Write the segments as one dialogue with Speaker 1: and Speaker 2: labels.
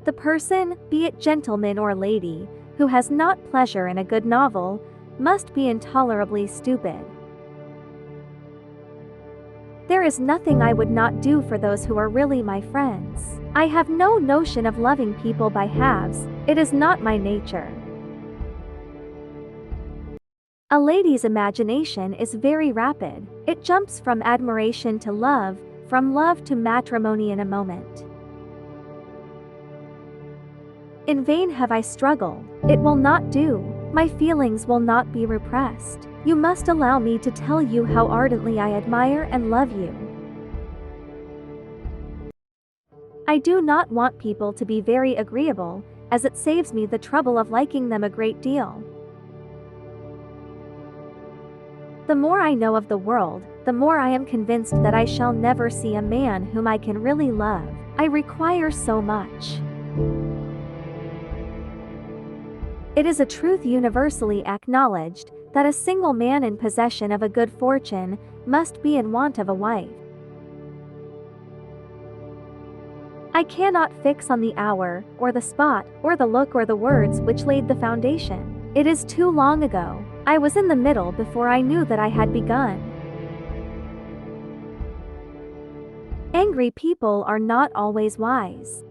Speaker 1: The person, be it gentleman or lady, who has not pleasure in a good novel, must be intolerably stupid. There is nothing I would not do for those who are really my friends. I have no notion of loving people by halves, it is not my nature. A lady's imagination is very rapid, it jumps from admiration to love, from love to matrimony in a moment. In vain have I struggled, it will not do, my feelings will not be repressed. You must allow me to tell you how ardently I admire and love you. I do not want people to be very agreeable, as it saves me the trouble of liking them a great deal. The more I know of the world, the more I am convinced that I shall never see a man whom I can really love. I require so much. It is a truth universally acknowledged, that a single man in possession of a good fortune, must be in want of a wife. I cannot fix on the hour, or the spot, or the look or the words which laid the foundation. It is too long ago, I was in the middle before I knew that I had begun. Angry people are not always wise.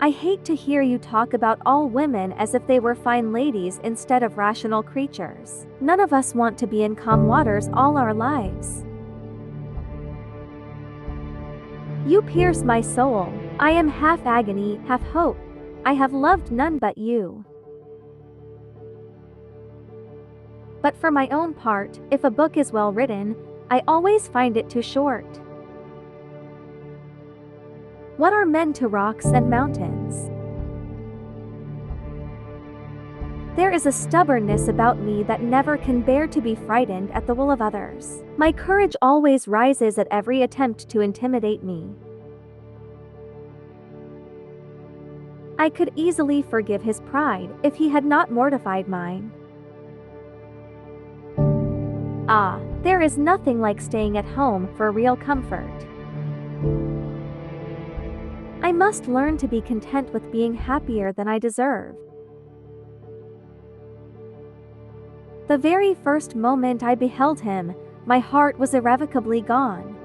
Speaker 1: I hate to hear you talk about all women as if they were fine ladies instead of rational creatures. None of us want to be in calm waters all our lives. You pierce my soul. I am half agony, half hope. I have loved none but you. But for my own part, if a book is well written, I always find it too short. What are men to rocks and mountains? There is a stubbornness about me that never can bear to be frightened at the will of others. My courage always rises at every attempt to intimidate me. I could easily forgive his pride if he had not mortified mine. Ah, there is nothing like staying at home for real comfort. I must learn to be content with being happier than I deserve. The very first moment I beheld him, my heart was irrevocably gone.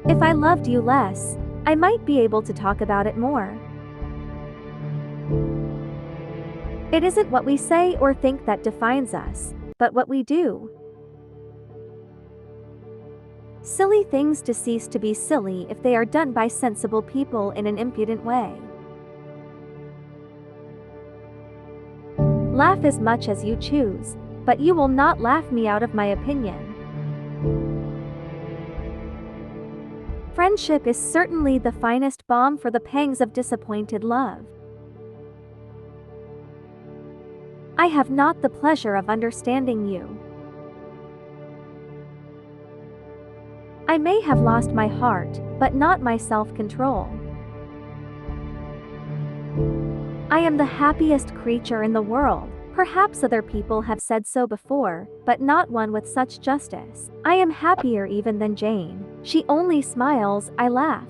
Speaker 1: If I loved you less, I might be able to talk about it more. It isn't what we say or think that defines us, but what we do. Silly things cease to be silly if they are done by sensible people in an impudent way. Laugh as much as you choose, but you will not laugh me out of my opinion. Friendship is certainly the finest balm for the pangs of disappointed love. I have not the pleasure of understanding you. I may have lost my heart, but not my self-control. I am the happiest creature in the world. Perhaps other people have said so before, but not one with such justice. I am happier even than Jane. She only smiles, I laugh.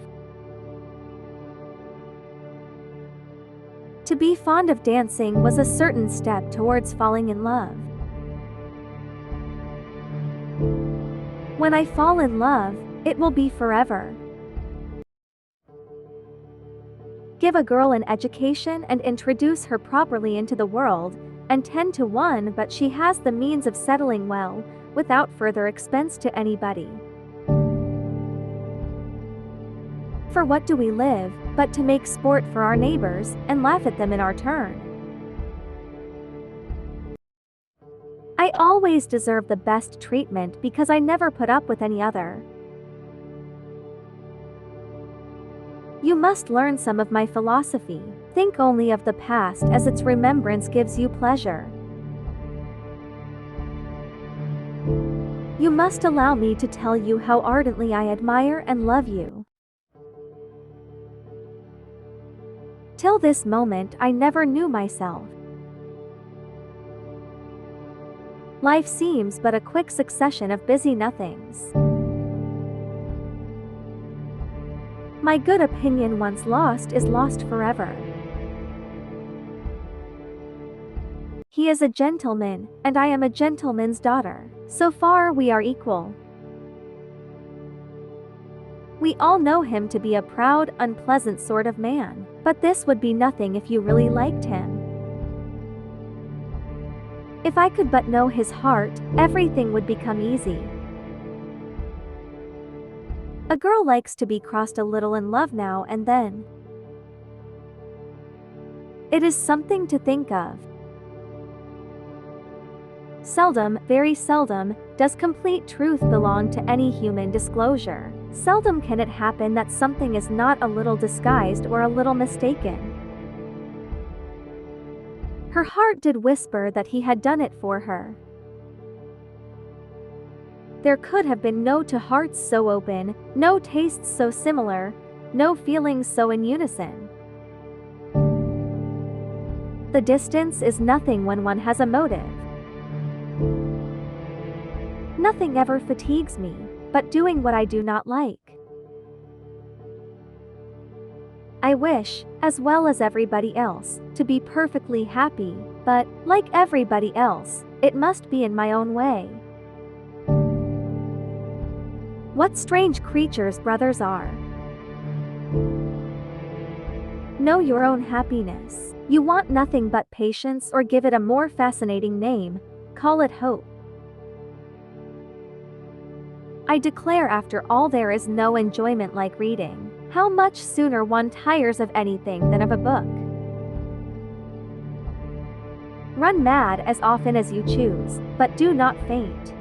Speaker 1: To be fond of dancing was a certain step towards falling in love. When I fall in love, it will be forever. Give a girl an education and introduce her properly into the world, and 10 to 1 but she has the means of settling well, without further expense to anybody. For what do we live, but to make sport for our neighbors, and laugh at them in our turn? I always deserve the best treatment because I never put up with any other. You must learn some of my philosophy. Think only of the past as its remembrance gives you pleasure. You must allow me to tell you how ardently I admire and love you. Till this moment I never knew myself. Life seems but a quick succession of busy nothings. My good opinion once lost is lost forever. He is a gentleman, and I am a gentleman's daughter. So far we are equal. We all know him to be a proud, unpleasant sort of man, but this would be nothing if you really liked him. If I could but know his heart, everything would become easy. A girl likes to be crossed a little in love now and then. It is something to think of. Seldom, very seldom, does complete truth belong to any human disclosure. Seldom can it happen that something is not a little disguised or a little mistaken. Her heart did whisper that he had done it for her. There could have been no two hearts so open, no tastes so similar, no feelings so in unison. The distance is nothing when one has a motive. Nothing ever fatigues me, but doing what I do not like. I wish, as well as everybody else, to be perfectly happy, but, like everybody else, it must be in my own way. What strange creatures brothers are. Know your own happiness. You want nothing but patience, or give it a more fascinating name, call it hope. I declare after all there is no enjoyment like reading. How much sooner one tires of anything than of a book. Run mad as often as you choose, but do not faint.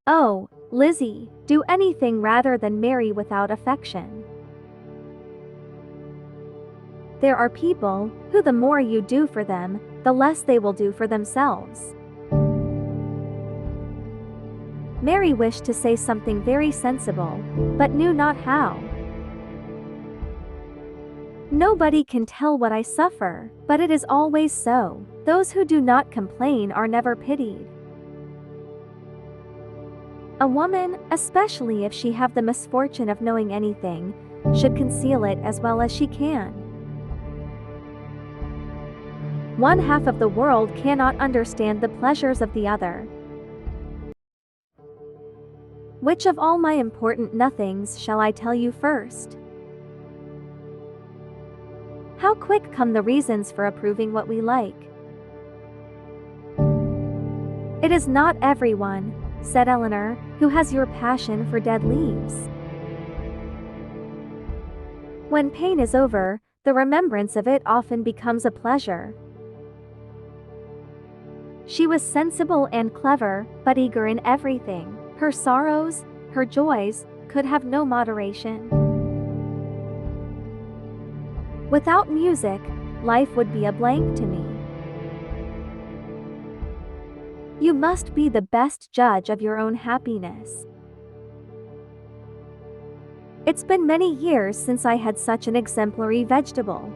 Speaker 1: Oh, Lizzie, do anything rather than marry without affection. There are people who the more you do for them, the less they will do for themselves. Mary wished to say something very sensible, but knew not how. Nobody can tell what I suffer, but it is always so. Those who do not complain are never pitied. A woman, especially if she have the misfortune of knowing anything, should conceal it as well as she can. One half of the world cannot understand the pleasures of the other. Which of all my important nothings shall I tell you first? How quick come the reasons for approving what we like. It is not everyone, said Eleanor, who has your passion for dead leaves. When pain is over, the remembrance of it often becomes a pleasure. She was sensible and clever, but eager in everything. Her sorrows, her joys, could have no moderation. Without music, life would be a blank to me. You must be the best judge of your own happiness. It's been many years since I had such an exemplary vegetable.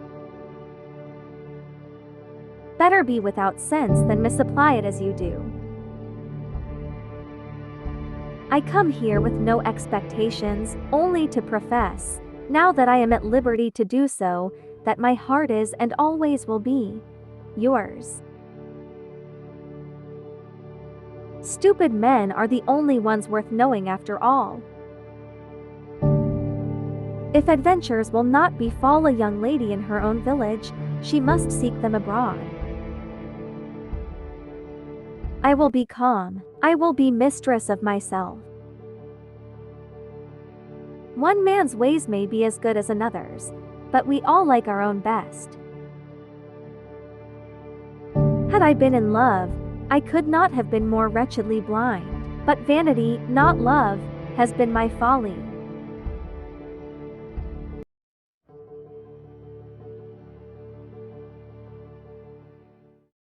Speaker 1: Better be without sense than misapply it as you do. I come here with no expectations, only to profess, now that I am at liberty to do so, that my heart is and always will be yours. Stupid men are the only ones worth knowing after all. If adventures will not befall a young lady in her own village, she must seek them abroad. I will be calm. I will be mistress of myself. One man's ways may be as good as another's, but we all like our own best. Had I been in love, I could not have been more wretchedly blind, but vanity, not love, has been my folly.